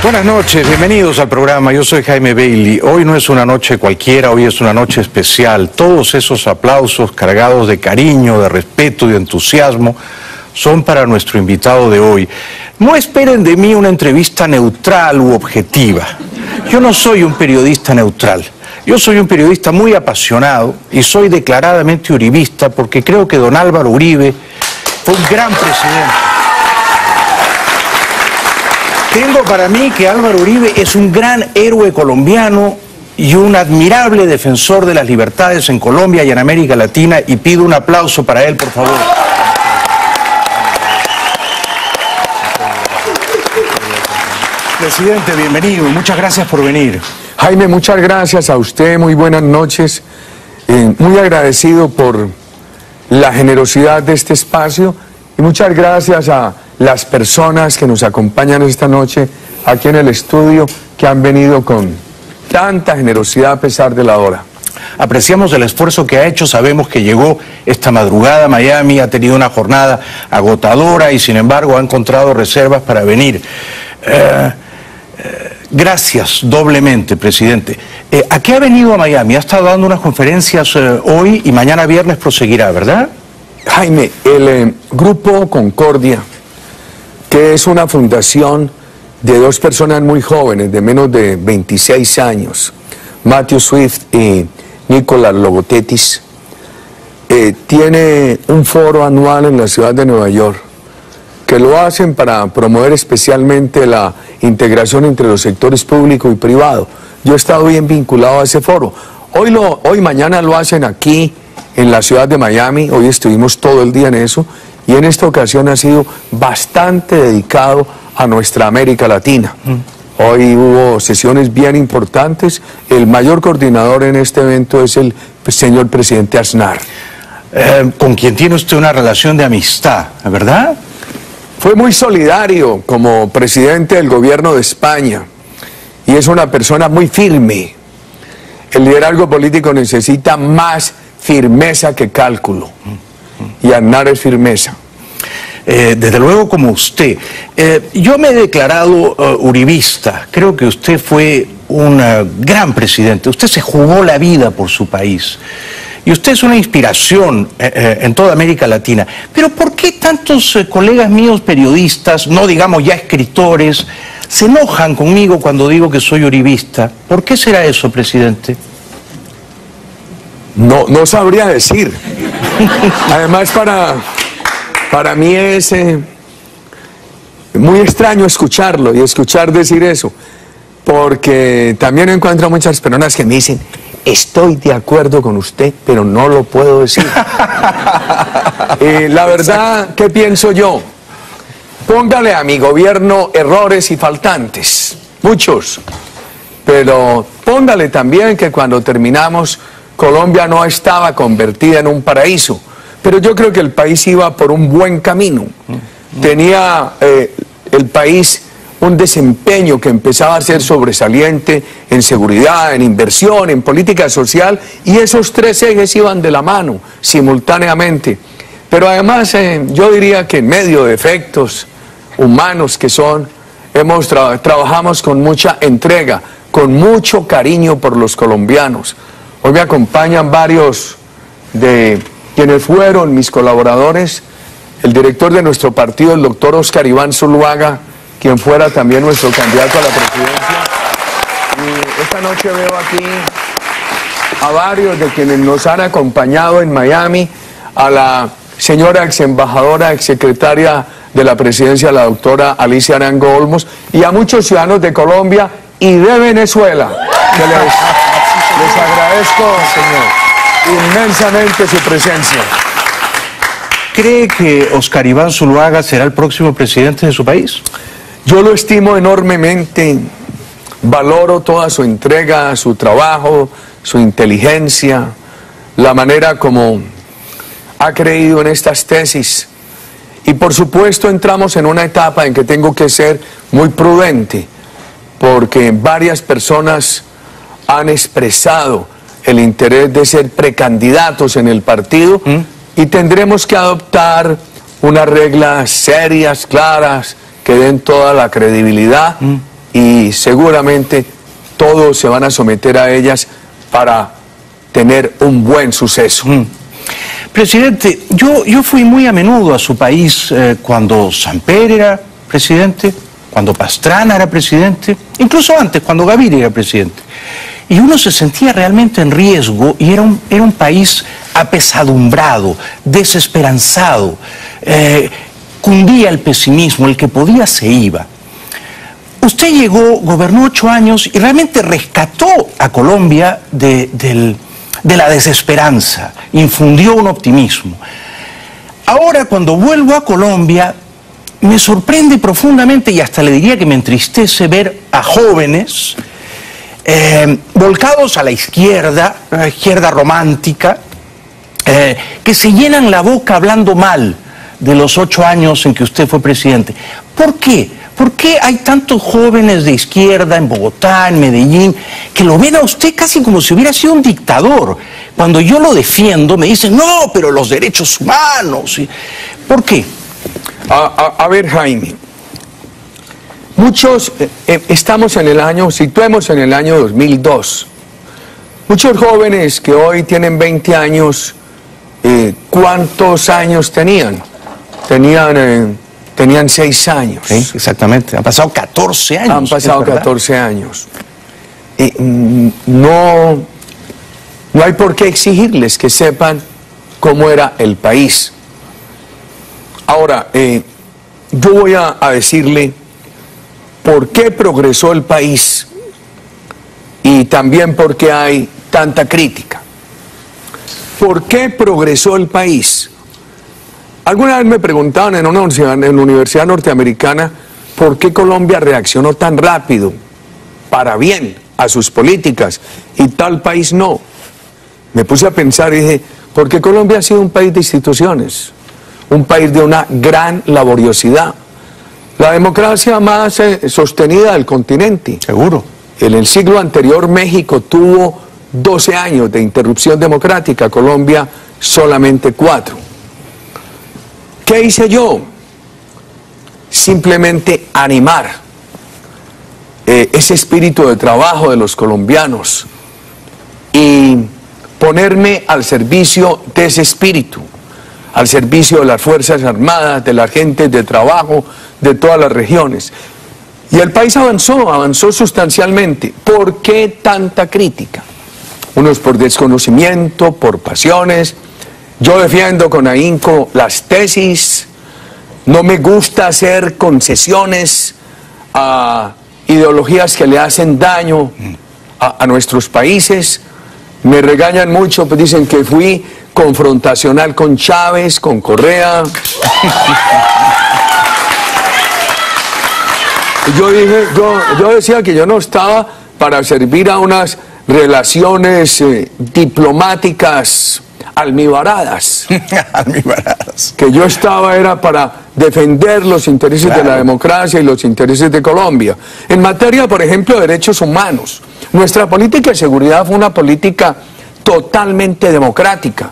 Buenas noches, bienvenidos al programa. Yo soy Jaime Bailey. Hoy no es una noche cualquiera, hoy es una noche especial. Todos esos aplausos cargados de cariño, de respeto y de entusiasmo son para nuestro invitado de hoy. No esperen de mí una entrevista neutral u objetiva. Yo no soy un periodista neutral. Yo soy un periodista muy apasionado y soy declaradamente uribista porque creo que don Álvaro Uribe fue un gran presidente. Tengo para mí que Álvaro Uribe es un gran héroe colombiano y un admirable defensor de las libertades en Colombia y en América Latina, y pido un aplauso para él, por favor. Presidente, bienvenido, muchas gracias por venir. Jaime, muchas gracias a usted, muy buenas noches. Muy agradecido por la generosidad de este espacio y muchas gracias a las personas que nos acompañan esta noche aquí en el estudio, que han venido con tanta generosidad a pesar de la hora. Apreciamos el esfuerzo que ha hecho, sabemos que llegó esta madrugada a Miami, ha tenido una jornada agotadora y sin embargo ha encontrado reservas para venir. Gracias doblemente, presidente. ¿A qué ha venido a Miami? Ha estado dando unas conferencias hoy y mañana viernes proseguirá, ¿verdad? Jaime, el Grupo Concordia, que es una fundación de dos personas muy jóvenes, de menos de 26 años, Matthew Swift y Nicolás Logotetis, tiene un foro anual en la ciudad de Nueva York, que lo hacen para promover especialmente la integración entre los sectores público y privado. Yo he estado bien vinculado a ese foro. Hoy mañana lo hacen aquí en la ciudad de Miami, hoy estuvimos todo el día en eso, y en esta ocasión ha sido bastante dedicado a nuestra América Latina. Hoy hubo sesiones bien importantes. El mayor coordinador en este evento es el señor presidente Aznar. Con quien tiene usted una relación de amistad, ¿verdad? Fue muy solidario como presidente del gobierno de España y es una persona muy firme. El liderazgo político necesita más firmeza que cálculo, y Aznar es firmeza. Desde luego, como usted. Yo me he declarado uribista. Creo que usted fue un gran presidente. Usted se jugó la vida por su país. Y usted es una inspiración en toda América Latina. Pero ¿por qué tantos colegas míos periodistas, no digamos ya escritores, se enojan conmigo cuando digo que soy uribista? ¿Por qué será eso, presidente? No sabría decir. Además, para mí es muy extraño escucharlo y escuchar decir eso, porque también encuentro muchas personas que me dicen: estoy de acuerdo con usted, pero no lo puedo decir. La verdad, ¿qué pienso yo? Póngale a mi gobierno errores y faltantes, muchos, pero póngale también que cuando terminamos Colombia no estaba convertida en un paraíso, pero yo creo que el país iba por un buen camino. Tenía el país un desempeño que empezaba a ser sobresaliente en seguridad, en inversión, en política social, y esos tres ejes iban de la mano simultáneamente. Pero además yo diría que en medio de efectos humanos que son, trabajamos con mucha entrega, con mucho cariño por los colombianos. Hoy me acompañan varios de quienes fueron mis colaboradores, el director de nuestro partido, el doctor Oscar Iván Zuluaga, quien fuera también nuestro candidato a la presidencia. Y esta noche veo aquí a varios de quienes nos han acompañado en Miami, a la señora exembajadora, exsecretaria de la presidencia, la doctora Alicia Arango Olmos, y a muchos ciudadanos de Colombia y de Venezuela, que les agradezco, señor, inmensamente su presencia. ¿Cree que Oscar Iván Zuluaga será el próximo presidente de su país? Yo lo estimo enormemente, valoro toda su entrega, su trabajo, su inteligencia, la manera como ha creído en estas tesis. Y por supuesto entramos en una etapa en que tengo que ser muy prudente, porque varias personas han expresado el interés de ser precandidatos en el partido y tendremos que adoptar unas reglas serias, claras, que den toda la credibilidad y seguramente todos se van a someter a ellas para tener un buen suceso. Presidente, yo fui muy a menudo a su país cuando Samper era presidente, cuando Pastrana era presidente, incluso antes, cuando Gaviria era presidente. Y uno se sentía realmente en riesgo y era un país apesadumbrado, desesperanzado. Cundía el pesimismo, el que podía se iba. Usted llegó, gobernó 8 años y realmente rescató a Colombia de la desesperanza, infundió un optimismo. Ahora, cuando vuelvo a Colombia, me sorprende profundamente y hasta le diría que me entristece ver a jóvenes volcados a la izquierda romántica, que se llenan la boca hablando mal de los 8 años en que usted fue presidente. ¿Por qué? ¿Por qué hay tantos jóvenes de izquierda en Bogotá, en Medellín, que lo ven a usted casi como si hubiera sido un dictador? Cuando yo lo defiendo, me dicen, no, pero los derechos humanos. ¿Por qué? A ver, Jaime, muchos, estamos en el año, situemos en el año 2002. Muchos jóvenes que hoy tienen 20 años, ¿cuántos años tenían? Tenían 6 años. Sí, exactamente. Han pasado 14 años. Han pasado 14 años. No hay por qué exigirles que sepan cómo era el país. Ahora, yo voy a decirle por qué progresó el país y también por qué hay tanta crítica. ¿Por qué progresó el país? Alguna vez me preguntaban en una universidad norteamericana por qué Colombia reaccionó tan rápido, para bien, a sus políticas y tal país no. Me puse a pensar y dije, ¿por qué Colombia ha sido un país de instituciones? Un país de una gran laboriosidad. La democracia más sostenida del continente. Seguro. En el siglo anterior México tuvo 12 años de interrupción democrática, Colombia solamente 4. ¿Qué hice yo? Simplemente animar ese espíritu de trabajo de los colombianos y ponerme al servicio de ese espíritu, al servicio de las Fuerzas Armadas, de la gente de trabajo, de todas las regiones. Y el país avanzó sustancialmente. ¿Por qué tanta crítica? Unos por desconocimiento, por pasiones. Yo defiendo con ahínco las tesis, no me gusta hacer concesiones a ideologías que le hacen daño a nuestros países. Me regañan mucho, pues dicen que fui confrontacional con Chávez, con Correa. Yo decía que yo no estaba para servir a unas relaciones diplomáticas almibaradas. Almibaradas. Que yo estaba era para defender los intereses de la democracia y los intereses de Colombia. En materia, por ejemplo, de derechos humanos, nuestra política de seguridad fue una política totalmente democrática.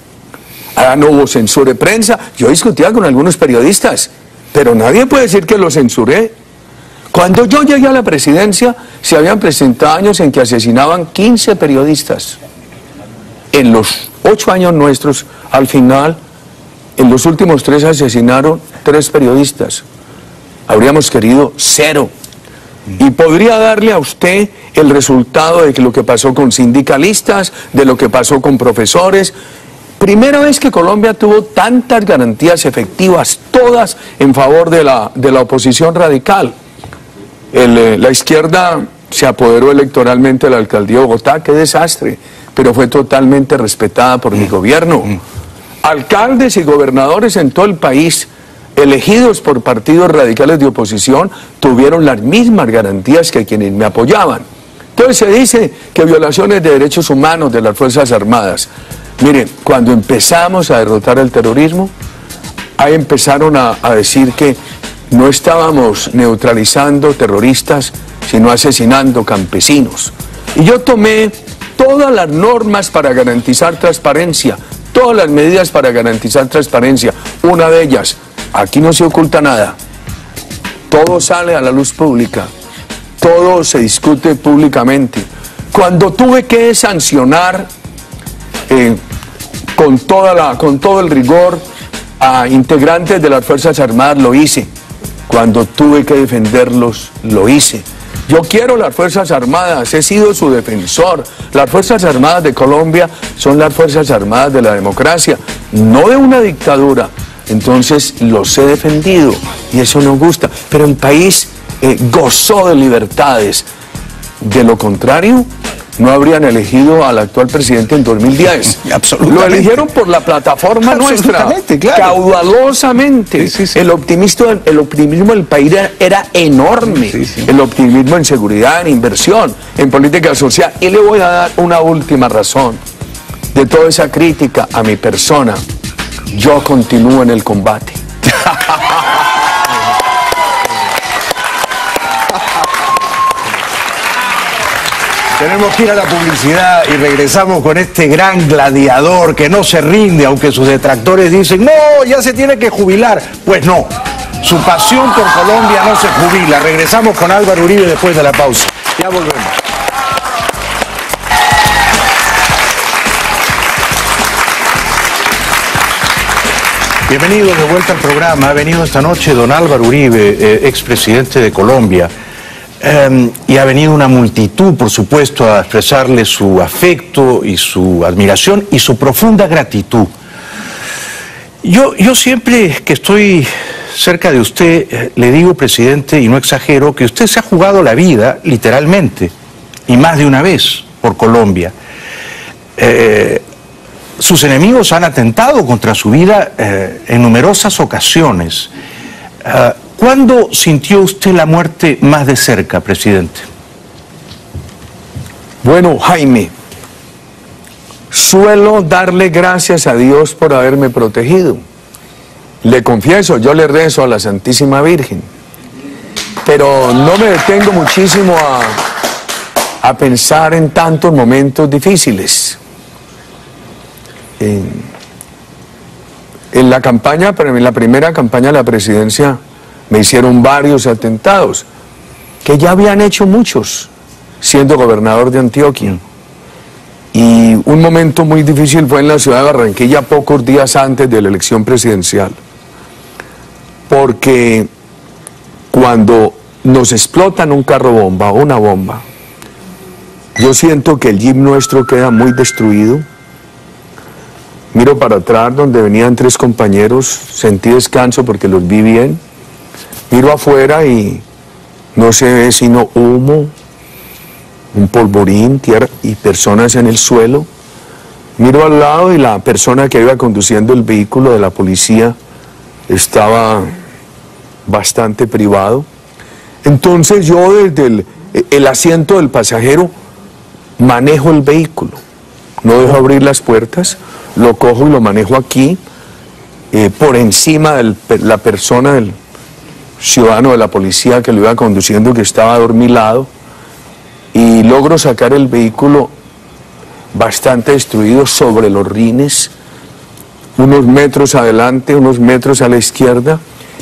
No hubo censura de prensa. Yo discutía con algunos periodistas, pero nadie puede decir que lo censuré. Cuando yo llegué a la presidencia, se habían presentado años en que asesinaban 15 periodistas. En los 8 años nuestros, al final, en los últimos 3 asesinaron 3 periodistas. Habríamos querido 0. Y podría darle a usted el resultado de lo que pasó con sindicalistas, de lo que pasó con profesores. Primera vez que Colombia tuvo tantas garantías efectivas, todas en favor de la oposición radical. La izquierda se apoderó electoralmente de la alcaldía de Bogotá, qué desastre, pero fue totalmente respetada por mi gobierno. Alcaldes y gobernadores en todo el país, elegidos por partidos radicales de oposición, tuvieron las mismas garantías que quienes me apoyaban. Entonces se dice que violaciones de derechos humanos de las Fuerzas Armadas. Miren, cuando empezamos a derrotar el terrorismo, ahí empezaron a decir que no estábamos neutralizando terroristas, sino asesinando campesinos. Y yo tomé todas las normas para garantizar transparencia, todas las medidas para garantizar transparencia. Una de ellas, aquí no se oculta nada, todo sale a la luz pública, todo se discute públicamente. Cuando tuve que sancionar con todo el rigor a integrantes de las Fuerzas Armadas, lo hice. Cuando tuve que defenderlos, lo hice. Yo quiero las Fuerzas Armadas, he sido su defensor. Las Fuerzas Armadas de Colombia son las Fuerzas Armadas de la democracia, no de una dictadura. Entonces los he defendido y eso nos gusta. Pero el país gozó de libertades. De lo contrario, no habrían elegido al actual presidente en 2010. Absolutamente. Lo eligieron por la plataforma nuestra, claro. Caudalosamente. Sí, sí, sí. El optimismo del país era enorme. Sí, sí. El optimismo en seguridad, en inversión, en política social. Y le voy a dar una última razón de toda esa crítica a mi persona. Yo continúo en el combate. Tenemos que ir a la publicidad y regresamos con este gran gladiador que no se rinde, aunque sus detractores dicen, no, ya se tiene que jubilar. Pues no, su pasión por Colombia no se jubila. Regresamos con Álvaro Uribe después de la pausa. Ya volvemos. Bienvenidos de vuelta al programa. Ha venido esta noche don Álvaro Uribe, expresidente de Colombia. Y ha venido una multitud, por supuesto, a expresarle su afecto y su admiración y su profunda gratitud. Yo siempre que estoy cerca de usted, le digo, presidente, y no exagero, que usted se ha jugado la vida, literalmente, y más de una vez, por Colombia. Sus enemigos han atentado contra su vida en numerosas ocasiones. ¿Cuándo sintió usted la muerte más de cerca, presidente? Bueno, Jaime, suelo darle gracias a Dios por haberme protegido. Le confieso, yo le rezo a la Santísima Virgen, pero no me detengo muchísimo a pensar en tantos momentos difíciles. En la campaña, pero en la primera campaña de la presidencia, me hicieron varios atentados, que ya habían hecho muchos, siendo gobernador de Antioquia. Y un momento muy difícil fue en la ciudad de Barranquilla, pocos días antes de la elección presidencial. Porque cuando nos explotan un carro bomba o una bomba, yo siento que el jeep nuestro queda muy destruido. Miro para atrás donde venían 3 compañeros, sentí descanso porque los vi bien. Miro afuera y no se ve sino humo, un polvorín, tierra y personas en el suelo. Miro al lado y la persona que iba conduciendo el vehículo de la policía estaba bastante privado. Entonces yo desde el asiento del pasajero manejo el vehículo. No dejo abrir las puertas, lo cojo y lo manejo aquí, por encima de la persona del ciudadano de la policía que lo iba conduciendo, que estaba adormilado, y logro sacar el vehículo bastante destruido sobre los rines, unos metros adelante, unos metros a la izquierda,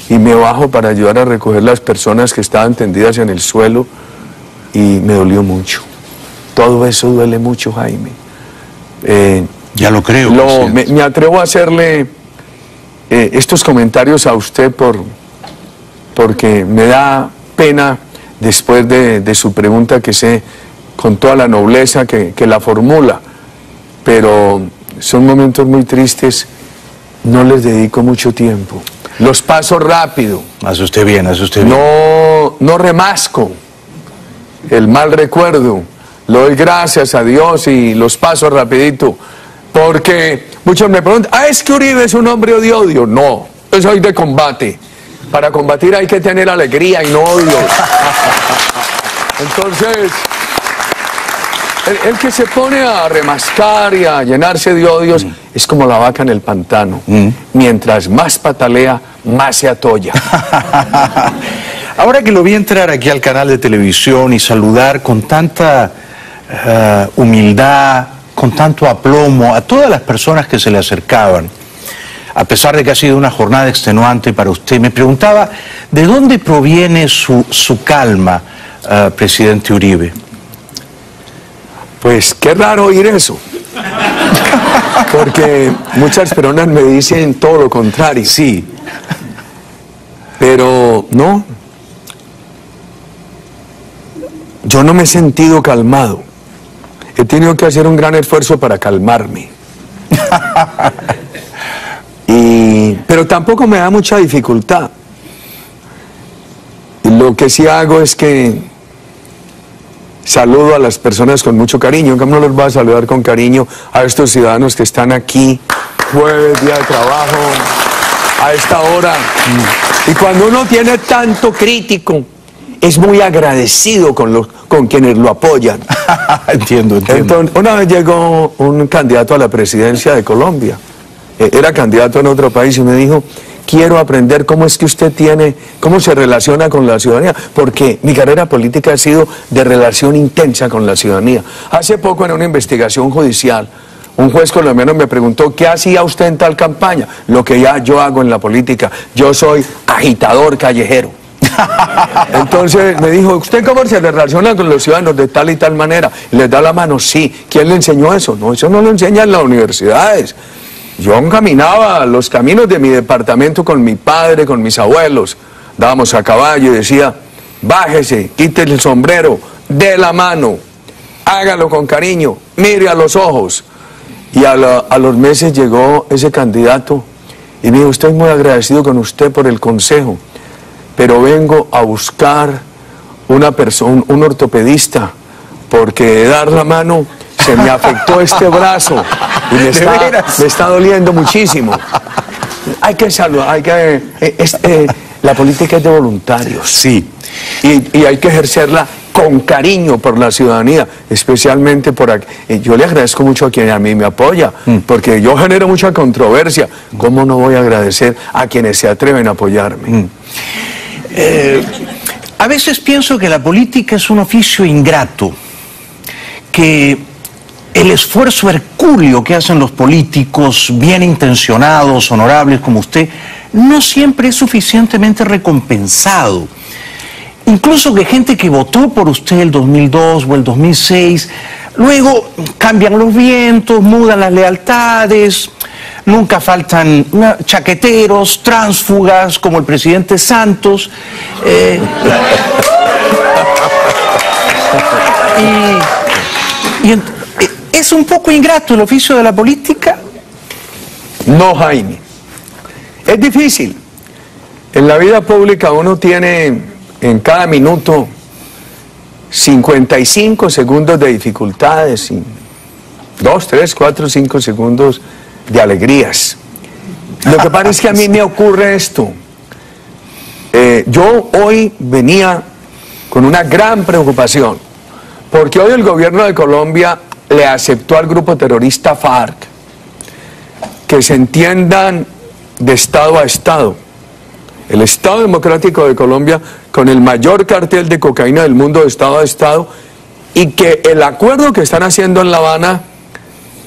y me bajo para ayudar a recoger las personas que estaban tendidas en el suelo, y me dolió mucho. Todo eso duele mucho, Jaime. Ya lo creo. Me atrevo a hacerle estos comentarios a usted porque me da pena después de su pregunta, que sé con toda la nobleza que la formula, pero son momentos muy tristes, no les dedico mucho tiempo, los paso rápido. Hace usted bien, hace usted bien. No remasco el mal recuerdo, le doy gracias a Dios y los paso rapidito, porque muchos me preguntan, es que Uribe es un hombre de odio. No, yo soy de combate. Para combatir hay que tener alegría y no odio. Entonces, el que se pone a remascar y a llenarse de odios es como la vaca en el pantano. Mientras más patalea, más se atolla. Ahora que lo vi entrar aquí al canal de televisión y saludar con tanta humildad, con tanto aplomo a todas las personas que se le acercaban, a pesar de que ha sido una jornada extenuante para usted, me preguntaba, ¿de dónde proviene su calma presidente Uribe? Pues qué raro oír eso. Porque muchas personas me dicen todo lo contrario. Sí. Pero no. Yo no me he sentido calmado. He tenido que hacer un gran esfuerzo para calmarme. Pero tampoco me da mucha dificultad. Lo que sí hago es que saludo a las personas con mucho cariño. ¿Cómo no los voy a saludar con cariño a estos ciudadanos que están aquí, jueves, día de trabajo, a esta hora? Y cuando uno tiene tanto crítico, es muy agradecido con quienes lo apoyan. Entiendo. Entonces, una vez llegó un candidato a la presidencia de Colombia. Era candidato en otro país y me dijo: quiero aprender cómo es que usted cómo se relaciona con la ciudadanía, porque mi carrera política ha sido de relación intensa con la ciudadanía. Hace poco, en una investigación judicial, un juez colombiano me preguntó: ¿qué hacía usted en tal campaña? Lo que ya yo hago en la política. Yo soy agitador callejero. Entonces me dijo: ¿usted cómo se relaciona con los ciudadanos? De tal y tal manera. ¿Les da la mano? Sí. ¿Quién le enseñó eso? No, eso no lo enseñan en las universidades. Yo caminaba los caminos de mi departamento con mi padre, con mis abuelos. Dábamos a caballo y decía: bájese, quite el sombrero, dé la mano, hágalo con cariño, mire a los ojos. Y a los meses llegó ese candidato y me dijo: estoy muy agradecido con usted por el consejo, pero vengo a buscar un ortopedista, porque de dar la mano se me afectó este brazo y me está doliendo muchísimo. Hay que saludar, la política es de voluntarios. Sí. Y hay que ejercerla con cariño por la ciudadanía, especialmente yo le agradezco mucho a quien a mí me apoya, porque yo genero mucha controversia. ¿Cómo no voy a agradecer a quienes se atreven a apoyarme? A veces pienso que la política es un oficio ingrato, que el esfuerzo hercúleo que hacen los políticos, bien intencionados, honorables como usted, no siempre es suficientemente recompensado. Incluso que gente que votó por usted el 2002 o el 2006, luego cambian los vientos, mudan las lealtades, nunca faltan chaqueteros, tránsfugas como el presidente Santos. ¿Es un poco ingrato el oficio de la política? No, Jaime. Es difícil. En la vida pública uno tiene en cada minuto 55 segundos de dificultades y 2, 3, 4, 5 segundos de alegrías. Lo que pasa es que a mí me ocurre esto. Yo hoy venía con una gran preocupación, porque hoy el gobierno de Colombia le aceptó al grupo terrorista FARC que se entiendan de Estado a Estado. El Estado Democrático de Colombia con el mayor cartel de cocaína del mundo de Estado a Estado, y que el acuerdo que están haciendo en La Habana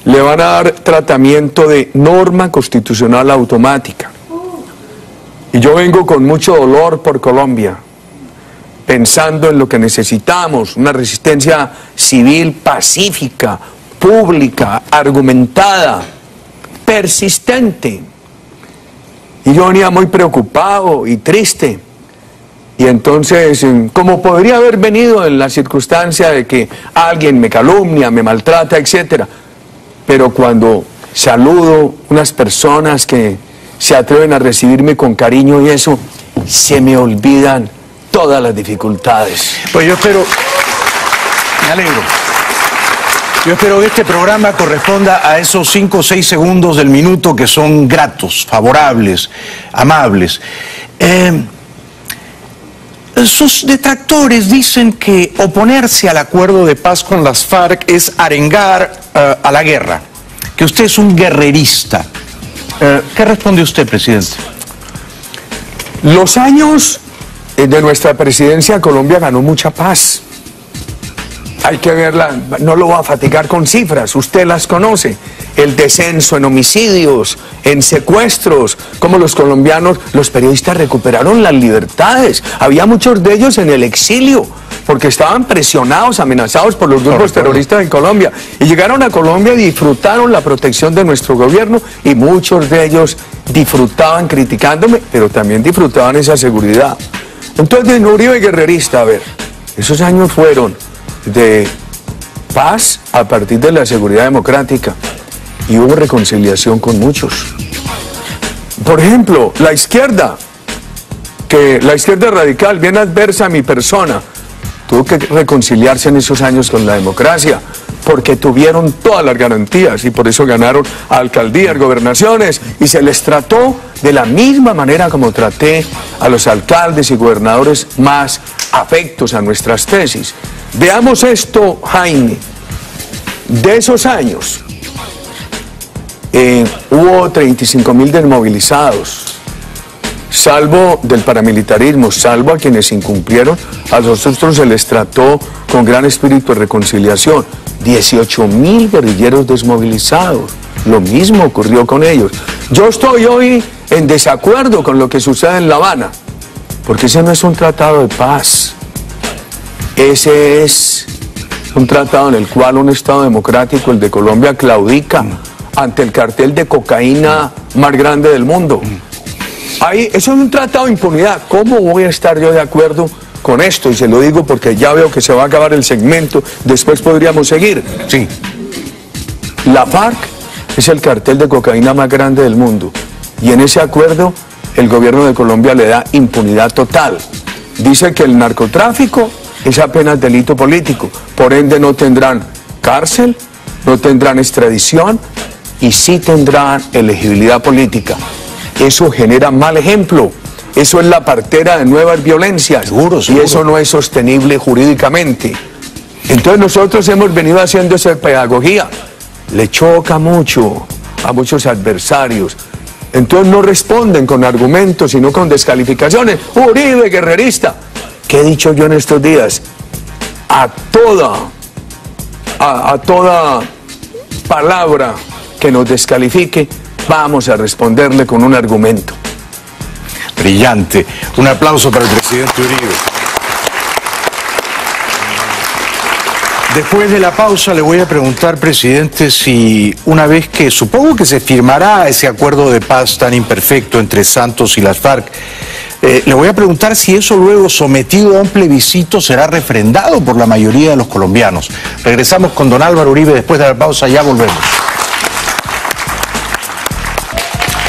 le van a dar tratamiento de norma constitucional automática. Y yo vengo con mucho dolor por Colombia, pensando en lo que necesitamos: una resistencia civil pacífica, pública, argumentada, persistente. Y yo venía muy preocupado y triste. Y entonces, como podría haber venido en la circunstancia de que alguien me calumnia, me maltrata, etc. Pero cuando saludo unas personas que se atreven a recibirme con cariño y eso, se me olvidan todas las dificultades. Pues yo espero, me alegro, yo espero que este programa corresponda a esos 5 o 6 segundos del minuto que son gratos, favorables, amables. Sus detractores dicen que oponerse al acuerdo de paz con las FARC es arengar a la guerra, que usted es un guerrerista. ¿Qué responde usted, presidente? Los años de nuestra presidencia, Colombia ganó mucha paz. Hay que verla, no lo voy a fatigar con cifras, usted las conoce. El descenso en homicidios, en secuestros, como los colombianos, los periodistas recuperaron las libertades. Había muchos de ellos en el exilio, porque estaban presionados, amenazados por los grupos terroristas en Colombia. Y llegaron a Colombia y disfrutaron la protección de nuestro gobierno, y muchos de ellos disfrutaban criticándome, pero también disfrutaban esa seguridad. Entonces, de Uribe guerrerista, a ver, esos años fueron de paz a partir de la seguridad democrática, y hubo reconciliación con muchos. Por ejemplo, la izquierda radical, bien adversa a mi persona, tuvo que reconciliarse en esos años con la democracia, porque tuvieron todas las garantías y por eso ganaron alcaldías, gobernaciones, y se les trató de la misma manera como traté a los alcaldes y gobernadores más afectos a nuestras tesis. Veamos esto, Jaime. De esos años, hubo 35.000 desmovilizados, salvo del paramilitarismo, salvo a quienes incumplieron. A nosotros se les trató con gran espíritu de reconciliación. 18.000 guerrilleros desmovilizados, lo mismo ocurrió con ellos. Yo estoy hoy en desacuerdo con lo que sucede en La Habana, porque ese no es un tratado de paz, ese es un tratado en el cual un Estado democrático, el de Colombia, claudica ante el cartel de cocaína más grande del mundo. Ahí, eso es un tratado de impunidad. ¿Cómo voy a estar yo de acuerdo con esto? Y se lo digo porque ya veo que se va a acabar el segmento, después podríamos seguir. Sí. La FARC es el cartel de cocaína más grande del mundo, y en ese acuerdo el gobierno de Colombia le da impunidad total. Dice que el narcotráfico es apenas delito político, por ende no tendrán cárcel, no tendrán extradición y sí tendrán elegibilidad política. Eso genera mal ejemplo, eso es la partera de nuevas violencias. Seguro. Y eso no es sostenible jurídicamente. Entonces nosotros hemos venido haciendo esa pedagogía. Le choca mucho a muchos adversarios. Entonces no responden con argumentos, sino con descalificaciones. Uribe, guerrerista. ¿Qué he dicho yo en estos días? A toda palabra que nos descalifique, vamos a responderle con un argumento. Brillante. Un aplauso para el presidente Uribe. Después de la pausa le voy a preguntar, presidente, si una vez que supongo que se firmará ese acuerdo de paz tan imperfecto entre Santos y las FARC, le voy a preguntar si eso luego, sometido a un plebiscito, será refrendado por la mayoría de los colombianos. Regresamos con don Álvaro Uribe después de la pausa, ya volvemos.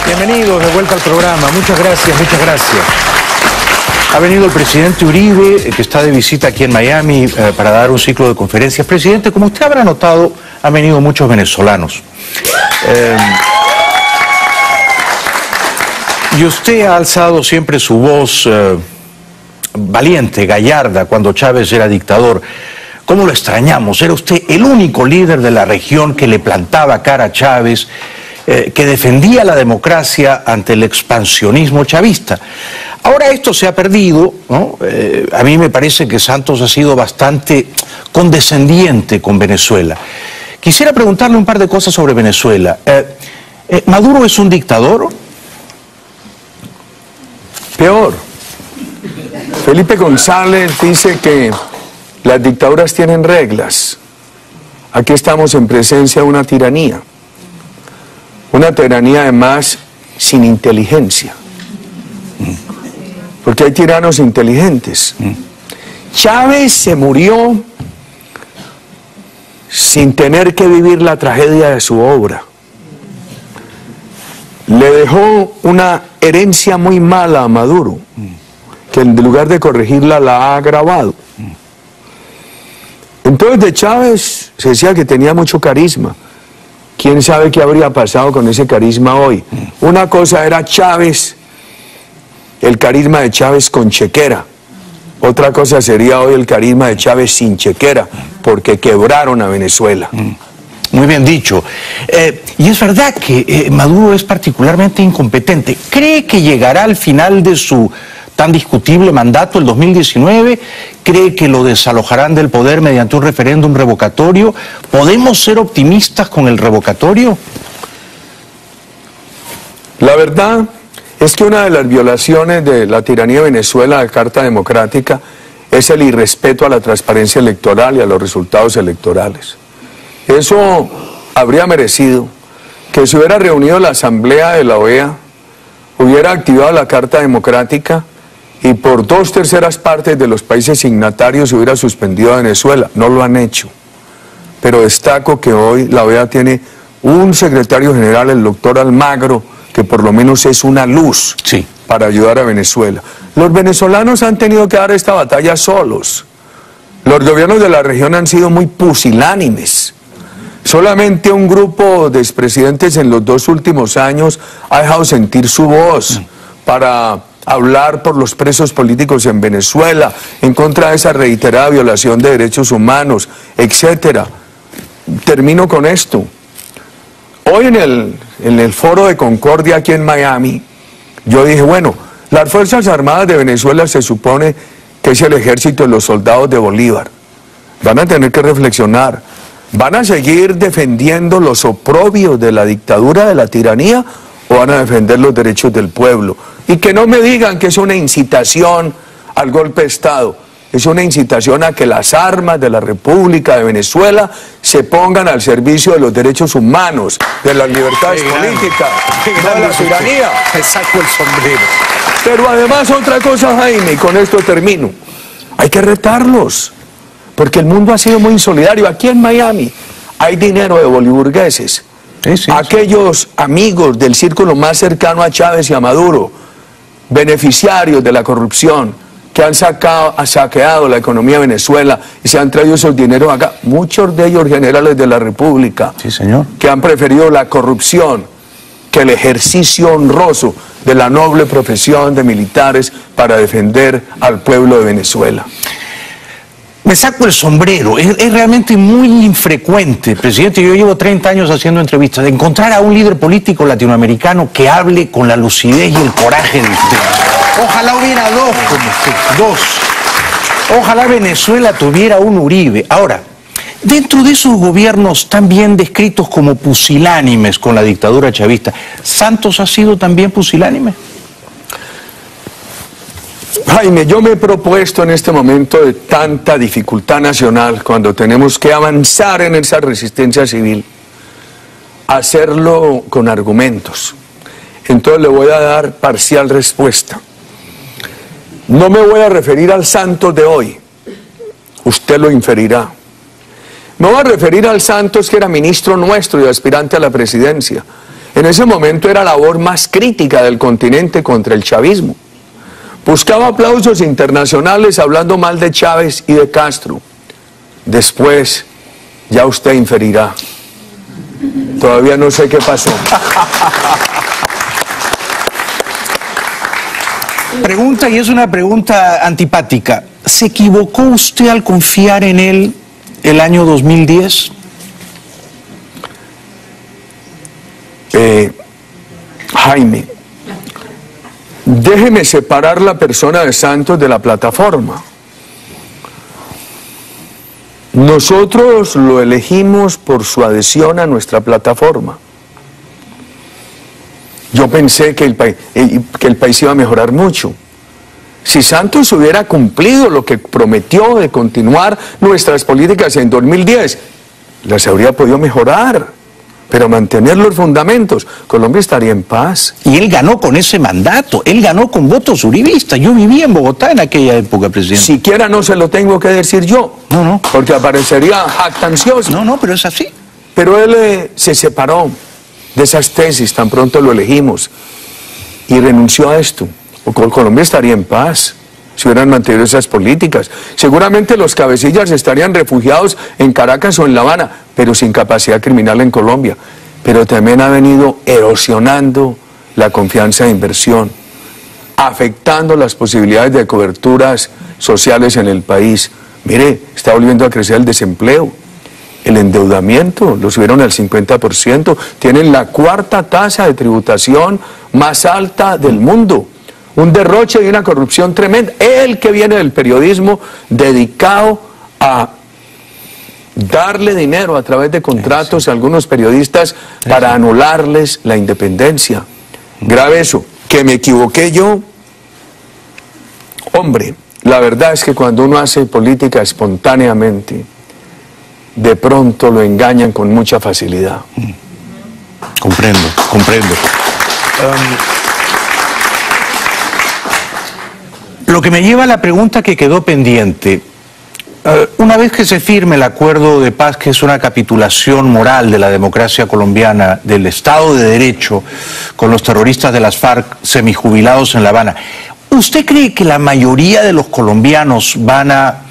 Bienvenidos de vuelta al programa, muchas gracias, muchas gracias. Ha venido el presidente Uribe, que está de visita aquí en Miami para dar un ciclo de conferencias. Presidente, como usted habrá notado, han venido muchos venezolanos. Y usted ha alzado siempre su voz valiente, gallarda, cuando Chávez era dictador. ¿Cómo lo extrañamos? Era usted el único líder de la región que le plantaba cara a Chávez, que defendía la democracia ante el expansionismo chavista. Ahora esto se ha perdido, ¿no? A mí me parece que Santos ha sido bastante condescendiente con Venezuela. Quisiera preguntarle un par de cosas sobre Venezuela. ¿Maduro es un dictador? Peor. Felipe González dice que las dictaduras tienen reglas. Aquí estamos en presencia de una tiranía. Una tiranía además sin inteligencia. Porque hay tiranos inteligentes. Chávez se murió sin tener que vivir la tragedia de su obra. Le dejó una herencia muy mala a Maduro, que en lugar de corregirla la ha agravado. Entonces de Chávez se decía que tenía mucho carisma. ¿Quién sabe qué habría pasado con ese carisma hoy? Una cosa era Chávez, el carisma de Chávez con chequera. Otra cosa sería hoy el carisma de Chávez sin chequera, porque quebraron a Venezuela. Muy bien dicho. Y es verdad que Maduro es particularmente incompetente. ¿Cree que llegará al final de su tan discutible mandato el 2019? ¿Cree que lo desalojarán del poder mediante un referéndum revocatorio? ¿Podemos ser optimistas con el revocatorio? La verdad es que una de las violaciones de la tiranía de Venezuela, la Carta Democrática, es el irrespeto a la transparencia electoral y a los resultados electorales. Eso habría merecido que se hubiera reunido la Asamblea de la OEA, hubiera activado la Carta Democrática y por 2/3 partes de los países signatarios se hubiera suspendido a Venezuela. No lo han hecho. Pero destaco que hoy la OEA tiene un secretario general, el doctor Almagro, que por lo menos es una luz para ayudar a Venezuela. Los venezolanos han tenido que dar esta batalla solos. Los gobiernos de la región han sido muy pusilánimes. Solamente un grupo de expresidentes en los 2 últimos años ha dejado sentir su voz para hablar por los presos políticos en Venezuela, en contra de esa reiterada violación de derechos humanos, etcétera. Termino con esto. Hoy en el foro de Concordia aquí en Miami, yo dije, bueno, las Fuerzas Armadas de Venezuela se supone que es el ejército de los soldados de Bolívar. Van a tener que reflexionar. ¿Van a seguir defendiendo los oprobios de la dictadura, de la tiranía, o van a defender los derechos del pueblo? Y que no me digan que es una incitación al golpe de Estado. Es una incitación a que las armas de la República de Venezuela se pongan al servicio de los derechos humanos, de las libertades políticas, no de la tiranía. Me saco el sombrero. Pero además otra cosa, Jaime, y con esto termino. Hay que retarlos, porque el mundo ha sido muy insolidario. Aquí en Miami hay dinero de boliburgueses. Aquellos amigos del círculo más cercano a Chávez y a Maduro, beneficiarios de la corrupción, que han saqueado la economía de Venezuela y se han traído esos dineros acá, muchos de ellos generales de la República, que han preferido la corrupción que el ejercicio honroso de la noble profesión de militares para defender al pueblo de Venezuela. Me saco el sombrero, es realmente muy infrecuente, presidente. Yo llevo 30 años haciendo entrevistas, de encontrar a un líder político latinoamericano que hable con la lucidez y el coraje de usted. Ojalá hubiera dos como usted, dos. Ojalá Venezuela tuviera un Uribe. Ahora, dentro de esos gobiernos tan bien descritos como pusilánimes con la dictadura chavista, ¿Santos ha sido también pusilánime? Jaime, yo me he propuesto en este momento de tanta dificultad nacional, cuando tenemos que avanzar en esa resistencia civil, hacerlo con argumentos. Entonces le voy a dar parcial respuesta. No me voy a referir al Santos de hoy, usted lo inferirá. Me voy a referir al Santos que era ministro nuestro y aspirante a la presidencia. En ese momento era la voz más crítica del continente contra el chavismo. Buscaba aplausos internacionales hablando mal de Chávez y de Castro. Después, ya usted inferirá. Todavía no sé qué pasó. Pregunta, y es una pregunta antipática. ¿Se equivocó usted al confiar en él el año 2010? Jaime, déjeme separar la persona de Santos de la plataforma. Nosotros lo elegimos por su adhesión a nuestra plataforma. Yo pensé que el país iba a mejorar mucho. Si Santos hubiera cumplido lo que prometió de continuar nuestras políticas en 2010, las habría podido mejorar, pero mantener los fundamentos, Colombia estaría en paz. Y él ganó con ese mandato, él ganó con votos uribistas. Yo vivía en Bogotá en aquella época, presidente. Siquiera no se lo tengo que decir yo, no, porque aparecería jactancioso. No, pero es así. Pero él se separó de esas tesis, tan pronto lo elegimos, y renunció a esto. Colombia estaría en paz si hubieran mantenido esas políticas. Seguramente los cabecillas estarían refugiados en Caracas o en La Habana, pero sin capacidad criminal en Colombia. Pero también ha venido erosionando la confianza de inversión, afectando las posibilidades de coberturas sociales en el país. Mire, está volviendo a crecer el desempleo. El endeudamiento lo subieron al 50%, tienen la 4ª tasa de tributación más alta del mundo, un derroche y una corrupción tremenda. Él que viene del periodismo dedicado a darle dinero a través de contratos a algunos periodistas para anularles la independencia. Grave eso, que me equivoqué yo. Hombre, la verdad es que cuando uno hace política espontáneamente, de pronto lo engañan con mucha facilidad. Comprendo, comprendo. Lo que me lleva a la pregunta que quedó pendiente. Una vez que se firme el acuerdo de paz, que es una capitulación moral de la democracia colombiana, del Estado de Derecho, con los terroristas de las FARC semijubilados en La Habana, ¿usted cree que la mayoría de los colombianos van a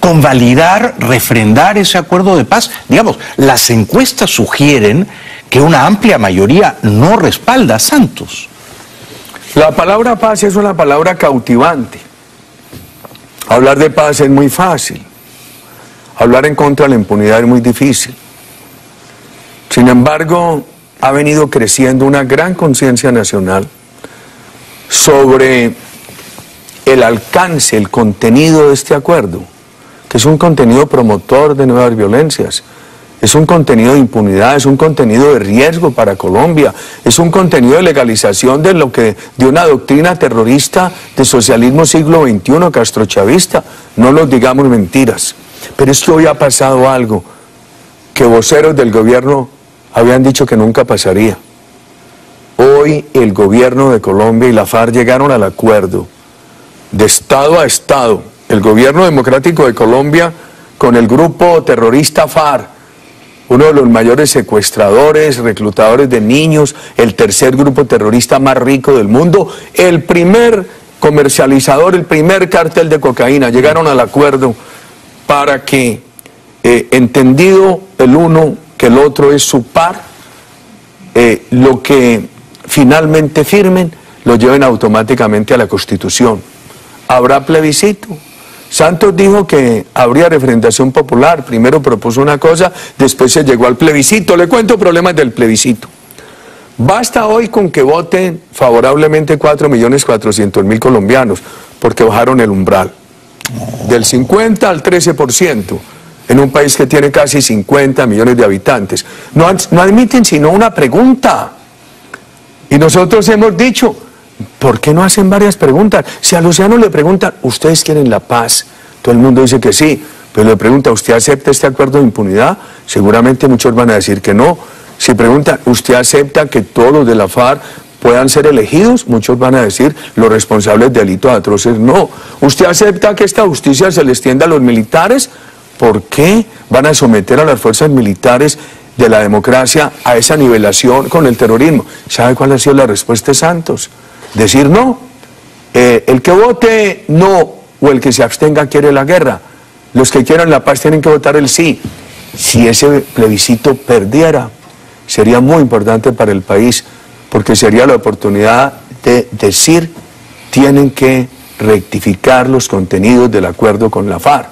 convalidar, refrendar ese acuerdo de paz? Digamos, las encuestas sugieren que una amplia mayoría no respalda a Santos. La palabra paz es una palabra cautivante. Hablar de paz es muy fácil. Hablar en contra de la impunidad es muy difícil. Sin embargo, ha venido creciendo una gran conciencia nacional sobre el alcance, el contenido de este acuerdo, que es un contenido promotor de nuevas violencias, es un contenido de impunidad, es un contenido de riesgo para Colombia, es un contenido de legalización de una doctrina terrorista de socialismo siglo XXI castrochavista. No nos digamos mentiras. Pero es que hoy ha pasado algo que voceros del gobierno habían dicho que nunca pasaría. Hoy el gobierno de Colombia y la FARC llegaron al acuerdo de Estado a Estado. El gobierno democrático de Colombia con el grupo terrorista FARC, uno de los mayores secuestradores, reclutadores de niños, el tercer grupo terrorista más rico del mundo, el primer comercializador, el primer cártel de cocaína. Llegaron al acuerdo para que, entendido el uno que el otro es su par, lo que finalmente firmen lo lleven automáticamente a la Constitución. ¿Habrá plebiscito? Santos dijo que habría refrendación popular. Primero propuso una cosa, después se llegó al plebiscito. Le cuento problemas del plebiscito. Basta hoy con que voten favorablemente 4.400.000 colombianos, porque bajaron el umbral del 50 al 13%, en un país que tiene casi 50 millones de habitantes. No admiten sino una pregunta. Y nosotros hemos dicho, ¿por qué no hacen varias preguntas? Si a Luciano le preguntan, ¿ustedes quieren la paz? Todo el mundo dice que sí, pero le pregunta, ¿usted acepta este acuerdo de impunidad? Seguramente muchos van a decir que no. Si preguntan, ¿usted acepta que todos los de la FARC puedan ser elegidos? Muchos van a decir, los responsables de delitos atroces no. ¿Usted acepta que esta justicia se le extienda a los militares? ¿Por qué van a someter a las fuerzas militares de la democracia a esa nivelación con el terrorismo? ¿Sabe cuál ha sido la respuesta de Santos? Decir no. El que vote no o el que se abstenga quiere la guerra. Los que quieran la paz tienen que votar el sí. Si ese plebiscito perdiera, sería muy importante para el país, porque sería la oportunidad de decir, tienen que rectificar los contenidos del acuerdo con la FARC.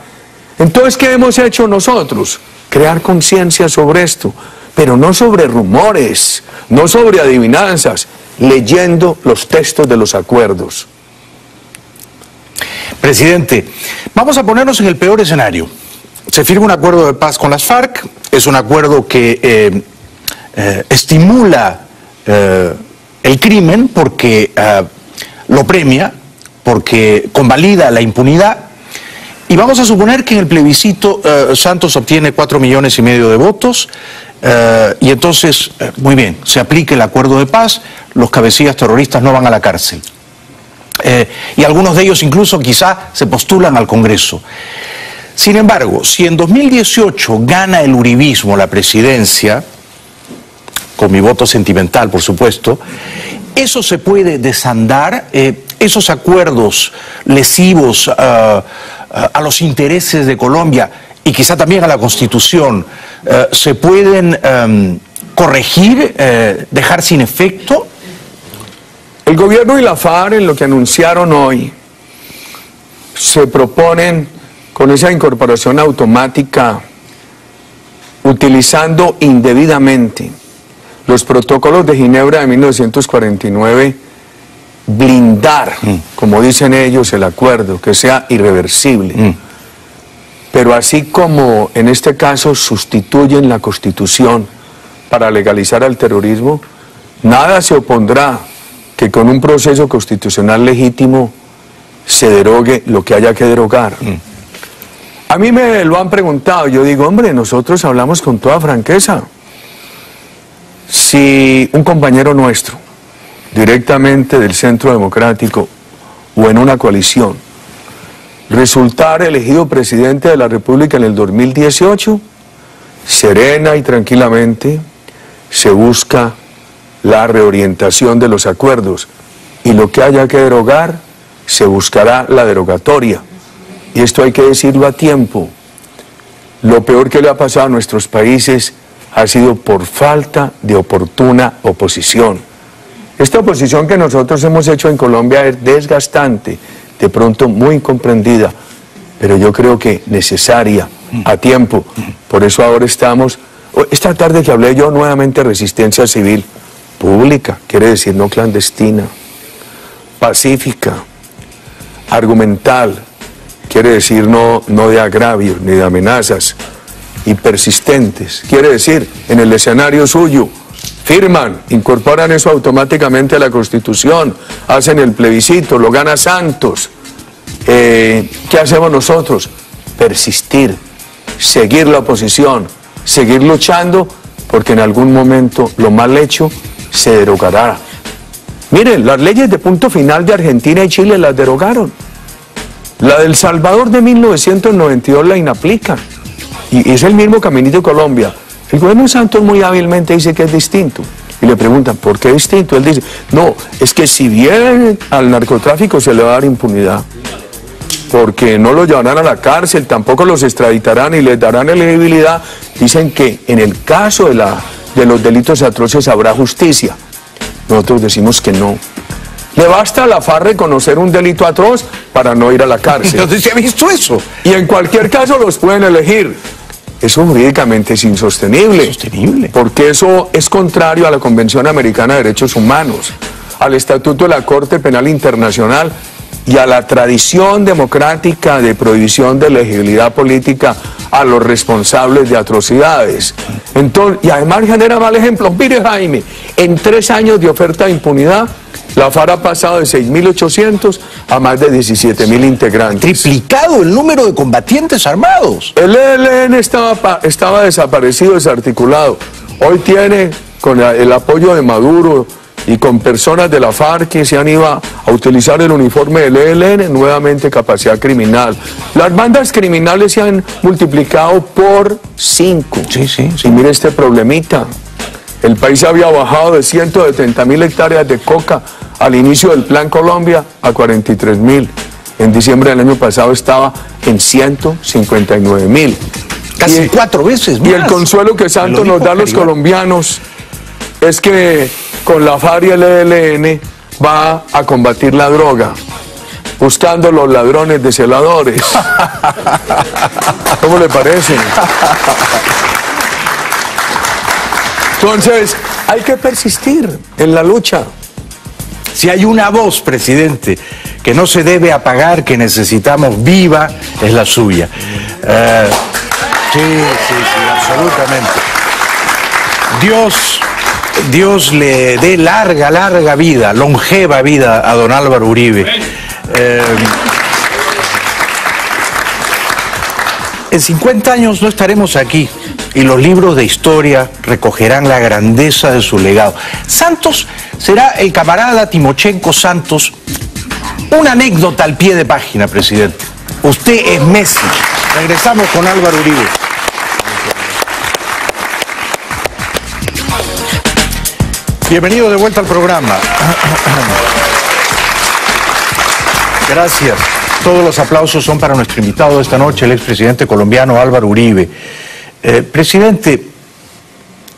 Entonces, ¿qué hemos hecho nosotros? Crear conciencia sobre esto, pero no sobre rumores, no sobre adivinanzas, leyendo los textos de los acuerdos. Presidente, vamos a ponernos en el peor escenario. Se firma un acuerdo de paz con las FARC, es un acuerdo que estimula el crimen porque lo premia, porque convalida la impunidad, y vamos a suponer que en el plebiscito Santos obtiene 4,5 millones de votos, y entonces, muy bien, se aplica el acuerdo de paz, los cabecillas terroristas no van a la cárcel. Y algunos de ellos incluso quizá se postulan al Congreso. Sin embargo, si en 2018 gana el uribismo la presidencia, con mi voto sentimental por supuesto, eso se puede desandar, esos acuerdos lesivos a los intereses de Colombia y quizá también a la Constitución, se pueden corregir, dejar sin efecto. El gobierno y la FARC, en lo que anunciaron hoy, se proponen con esa incorporación automática, utilizando indebidamente los protocolos de Ginebra de 1949, blindar, como dicen ellos, el acuerdo, que sea irreversible. Pero así como en este caso sustituyen la Constitución para legalizar al terrorismo, nada se opondrá que con un proceso constitucional legítimo se derogue lo que haya que derogar. A mí me lo han preguntado, yo digo, hombre, nosotros hablamos con toda franqueza. Si un compañero nuestro, directamente del Centro Democrático o en una coalición, resultara elegido presidente de la República en el 2018, serena y tranquilamente se busca la reorientación de los acuerdos y lo que haya que derogar, se buscará la derogatoria. Y esto hay que decirlo a tiempo. Lo peor que le ha pasado a nuestros países ha sido por falta de oportuna oposición. Esta oposición que nosotros hemos hecho en Colombia es desgastante, de pronto muy incomprendida, pero yo creo que necesaria, a tiempo. Por eso ahora estamos, esta tarde que hablé yo nuevamente de resistencia civil, pública, quiere decir no clandestina, pacífica, argumental, quiere decir no de agravios ni de amenazas, y persistentes, quiere decir en el escenario suyo, firman, incorporan eso automáticamente a la Constitución, hacen el plebiscito, lo gana Santos. ¿Qué hacemos nosotros? Persistir, seguir la oposición, seguir luchando, porque en algún momento lo mal hecho se derogará. Miren, las leyes de punto final de Argentina y Chile las derogaron. La del Salvador de 1992 la inaplican. Y es el mismo caminito de Colombia. El gobierno de Santos muy hábilmente dice que es distinto. Y le preguntan, ¿por qué es distinto? Él dice, no, es que si bien al narcotráfico se le va a dar impunidad, porque no lo llevarán a la cárcel, tampoco los extraditarán y les darán elegibilidad, dicen que en el caso de los delitos atroces habrá justicia. Nosotros decimos que no. Le basta a la FARC reconocer un delito atroz para no ir a la cárcel. Entonces, ¿se ha visto eso? Y en cualquier caso los pueden elegir. Eso jurídicamente es insostenible. Insostenible. Porque eso es contrario a la Convención Americana de Derechos Humanos, al Estatuto de la Corte Penal Internacional y a la tradición democrática de prohibición de elegibilidad política a los responsables de atrocidades. Entonces, y además genera mal ejemplo. Mire, Jaime, en 3 años de oferta de impunidad, la FARC ha pasado de 6.800 a más de 17.000 integrantes. Triplicado el número de combatientes armados. El ELN estaba desaparecido, desarticulado. Hoy tiene, con el apoyo de Maduro y con personas de la FARC que se han ido a utilizar el uniforme del ELN, nuevamente capacidad criminal. Las bandas criminales se han multiplicado por 5. Sí. Y mire este problemita. El país había bajado de 170.000 hectáreas de coca al inicio del Plan Colombia a 43.000. En diciembre del año pasado estaba en 159.000. Casi 4 veces más. Y el consuelo que Santos nos da a los colombianos es que con la FARC y el ELN va a combatir la droga, buscando los ladrones de celadores. ¿Cómo le parece? Entonces, hay que persistir en la lucha. Si hay una voz, presidente, que no se debe apagar, que necesitamos viva, es la suya. Sí, absolutamente. Dios le dé larga vida, longeva vida a don Álvaro Uribe. En 50 años no estaremos aquí y los libros de historia recogerán la grandeza de su legado. Santos será el camarada Timochenko Santos. Una anécdota al pie de página, presidente. Usted es Messi. Regresamos con Álvaro Uribe. Bienvenido de vuelta al programa. Gracias. Todos los aplausos son para nuestro invitado de esta noche, el expresidente colombiano Álvaro Uribe. Presidente,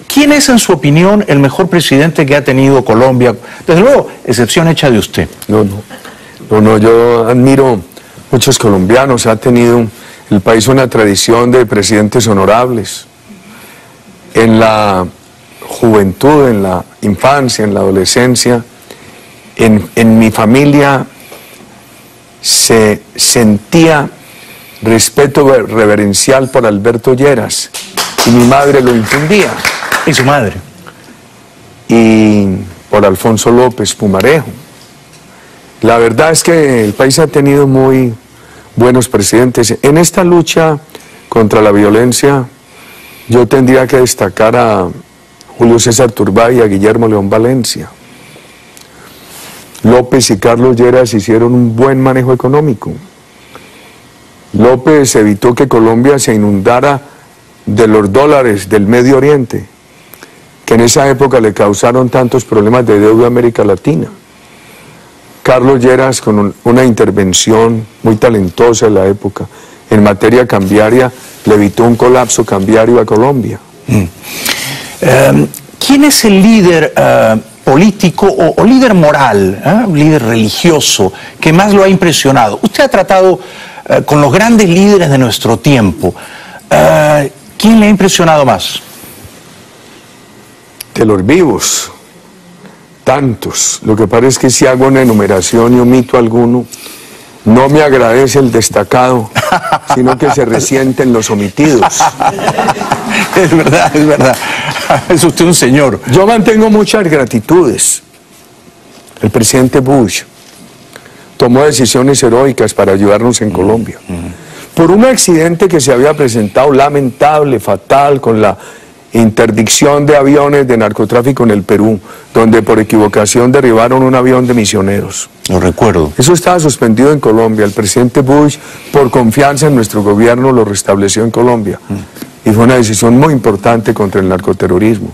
¿quién es en su opinión el mejor presidente que ha tenido Colombia? Desde luego, excepción hecha de usted. No, yo admiro muchos colombianos. Ha tenido el país una tradición de presidentes honorables. En la juventud, en la infancia, en la adolescencia, en mi familia se sentía respeto reverencial por Alberto Lleras y mi madre lo infundía. ¿Y su madre? Y por Alfonso López Pumarejo. La verdad es que el país ha tenido muy buenos presidentes. En esta lucha contra la violencia, yo tendría que destacar a Julio César Turbay y a Guillermo León Valencia. López y Carlos Lleras hicieron un buen manejo económico. López evitó que Colombia se inundara de los dólares del Medio Oriente, que en esa época le causaron tantos problemas de deuda a América Latina. Carlos Lleras, con una intervención muy talentosa en la época, en materia cambiaria, le evitó un colapso cambiario a Colombia. ¿Quién es el líder político o líder moral, un líder religioso, que más lo ha impresionado? Usted ha tratado con los grandes líderes de nuestro tiempo. ¿Quién le ha impresionado más? De los vivos, tantos. Lo que pasa es que si hago una enumeración y omito alguno, no me agradece el destacado, sino que se resienten los omitidos. Es verdad, es verdad. Es usted un señor. Yo mantengo muchas gratitudes. El presidente Bush tomó decisiones heroicas para ayudarnos en Colombia. Por un accidente que se había presentado lamentable, fatal, con la interdicción de aviones de narcotráfico en el Perú, donde por equivocación derribaron un avión de misioneros. Lo recuerdo. Eso estaba suspendido en Colombia. El presidente Bush, por confianza en nuestro gobierno, lo restableció en Colombia. Y fue una decisión muy importante contra el narcoterrorismo.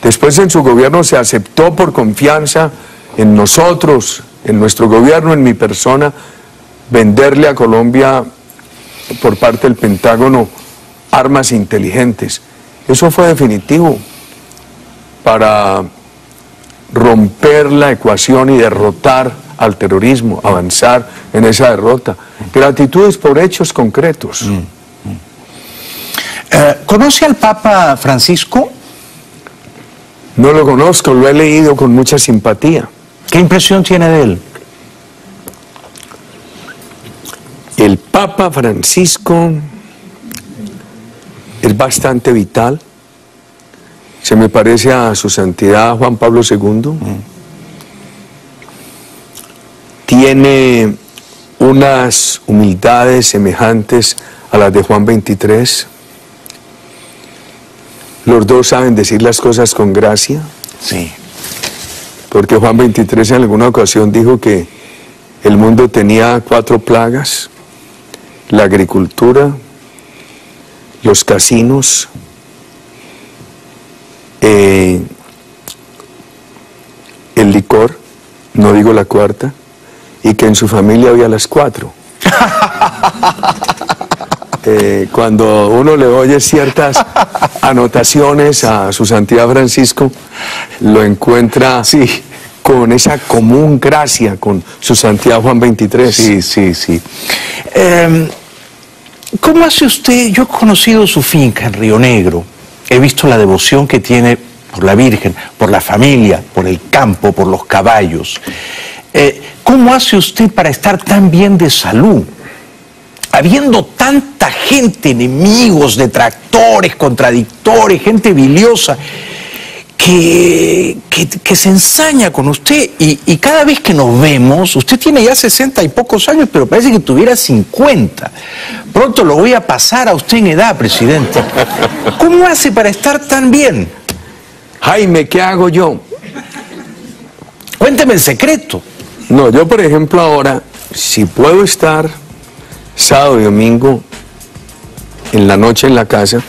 Después en su gobierno se aceptó por confianza en nosotros, en nuestro gobierno, en mi persona, venderle a Colombia por parte del Pentágono armas inteligentes. Eso fue definitivo para romper la ecuación y derrotar al terrorismo, avanzar en esa derrota. Gratitudes por hechos concretos. ¿Conoce al Papa Francisco? No lo conozco, lo he leído con mucha simpatía. ¿Qué impresión tiene de él? El Papa Francisco es bastante vital. Se me parece a su santidad Juan Pablo II. Tiene unas humildades semejantes a las de Juan XXIII. Los dos saben decir las cosas con gracia. Sí. Porque Juan XXIII en alguna ocasión dijo que el mundo tenía 4 plagas: la agricultura, los casinos, el licor, no digo la cuarta, y que en su familia había las 4. Cuando uno le oye ciertas anotaciones a su santidad Francisco, lo encuentra con esa común gracia con su santidad Juan XXIII. Sí. ¿Cómo hace usted? Yo he conocido su finca en Río Negro, he visto la devoción que tiene por la Virgen, por la familia, por el campo, por los caballos. ¿Cómo hace usted para estar tan bien de salud? Habiendo tanta gente, enemigos, detractores, contradictores, gente biliosa, que se ensaña con usted y cada vez que nos vemos, usted tiene ya 60 y pocos años, pero parece que tuviera 50. Pronto lo voy a pasar a usted en edad, presidente. ¿Cómo hace para estar tan bien? Jaime, ¿qué hago yo? Cuénteme el secreto. No, yo por ejemplo ahora, si puedo estar sábado y domingo en la noche en la casa,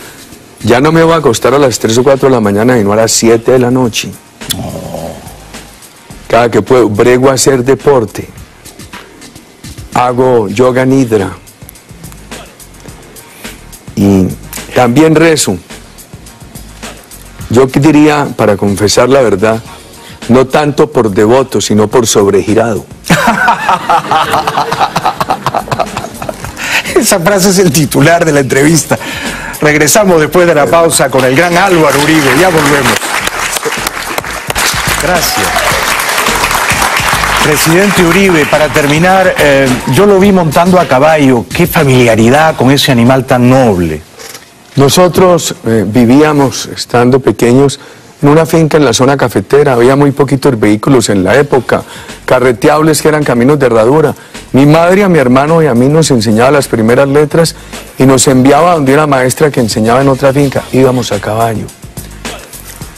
ya no me voy a acostar a las 3 o 4 de la mañana, sino a las 7 de la noche. Cada que puedo, brego a hacer deporte, hago yoga nidra y también rezo. Yo diría, para confesar la verdad, no tanto por devoto, sino por sobregirado. Esa frase es el titular de la entrevista. Regresamos después de la pausa con el gran Álvaro Uribe. Ya volvemos. Gracias. Presidente Uribe, para terminar, yo lo vi montando a caballo. Qué familiaridad con ese animal tan noble. Nosotros vivíamos, estando pequeños, en una finca en la zona cafetera, había muy poquitos vehículos en la época, carreteables que eran caminos de herradura. Mi madre a mi hermano y a mí nos enseñaba las primeras letras y nos enviaba donde una maestra que enseñaba en otra finca, íbamos a caballo.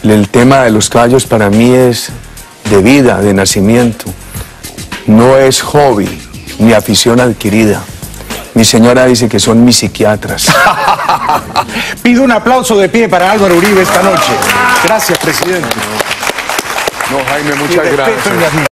El tema de los caballos para mí es de vida, de nacimiento, no es hobby ni afición adquirida. Mi señora dice que son mis psiquiatras. Pido un aplauso de pie para Álvaro Uribe esta noche. Gracias, presidente. No, Jaime, muchas gracias.